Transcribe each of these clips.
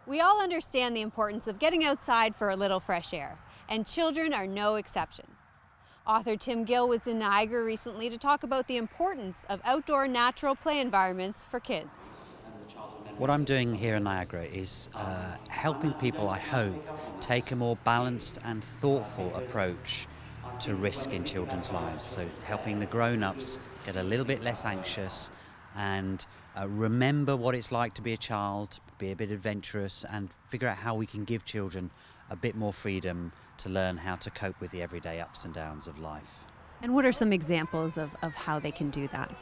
We all understand the importance of getting outside for a little fresh air, and children are no exception. Author Tim Gill was in Niagara recently to talk about the importance of outdoor natural play environments for kids. What I'm doing here in Niagara is helping people, I hope, take a more balanced and thoughtful approach to risk in children's lives. So helping the grown-ups get a little bit less anxious and remember what it's like to be a child, be a bit adventurous, and figure out how we can give children a bit more freedom to learn how to cope with the everyday ups and downs of life. And what are some examples of how they can do that?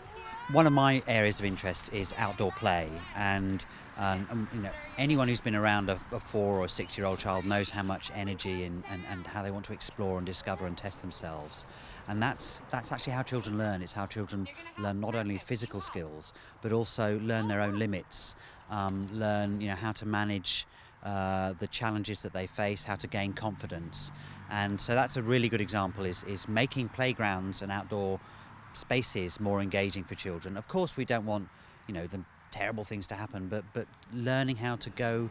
One of my areas of interest is outdoor play, and anyone who's been around a 4 or 6 year old child knows how much energy and how they want to explore and discover and test themselves. And that's actually how children learn. It's how children learn not only physical skills but also learn their own limits, learn how to manage the challenges that they face, how to gain confidence. And so that's a really good example is making playgrounds and outdoor spaces more engaging for children. Of course we don't want the terrible things to happen, but learning how to go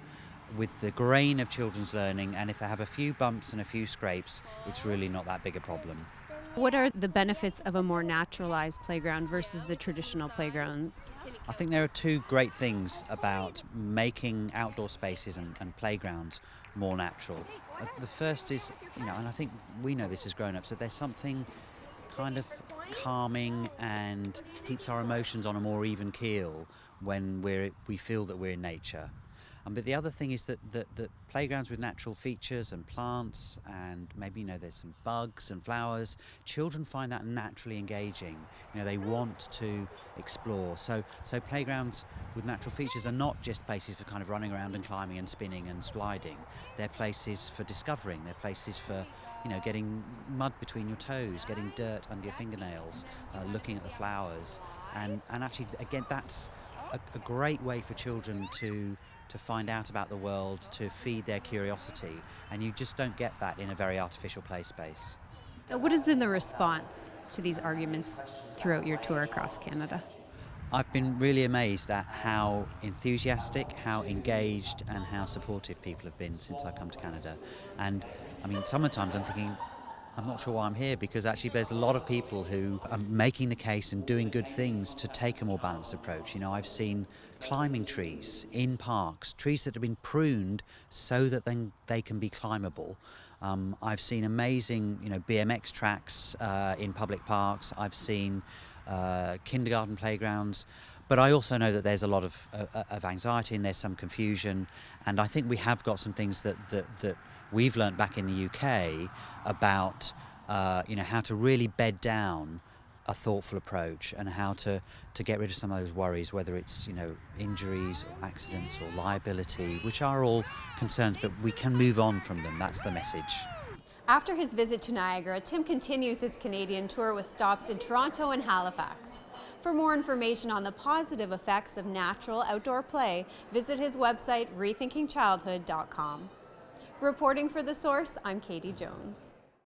with the grain of children's learning, and if they have a few bumps and a few scrapes, it's really not that big a problem. What are the benefits of a more naturalized playground versus the traditional playground? I think there are two great things about making outdoor spaces and playgrounds more natural. The first is, and I think we know this as grown-ups, that there's something kind of calming and keeps our emotions on a more even keel when we feel that we're in nature. But the other thing is that playgrounds with natural features and plants and maybe there's some bugs and flowers, children find that naturally engaging. They want to explore. So playgrounds with natural features are not just places for kind of running around and climbing and spinning and sliding. They're places for discovering. They're places for getting mud between your toes, getting dirt under your fingernails, looking at the flowers, and actually again that's a great way for children to find out about the world, to feed their curiosity, and you just don't get that in a very artificial play space. What has been the response to these arguments throughout your tour across Canada? I've been really amazed at how enthusiastic, how engaged, and how supportive people have been since I come to Canada. And sometimes I'm thinking, I'm not sure why I'm here, because actually there's a lot of people who are making the case and doing good things to take a more balanced approach. I've seen climbing trees in parks, trees that have been pruned so that then they can be climbable. I've seen amazing, BMX tracks in public parks. I've seen kindergarten playgrounds. But I also know that there's a lot of anxiety and there's some confusion. And I think we have got some things that we've learnt back in the UK about how to really bed down a thoughtful approach and how to get rid of some of those worries, whether it's injuries or accidents or liability, which are all concerns, but we can move on from them. That's the message. After his visit to Niagara, Tim continues his Canadian tour with stops in Toronto and Halifax. For more information on the positive effects of natural outdoor play, visit his website rethinkingchildhood.com. Reporting for The Source, I'm Katie Jones.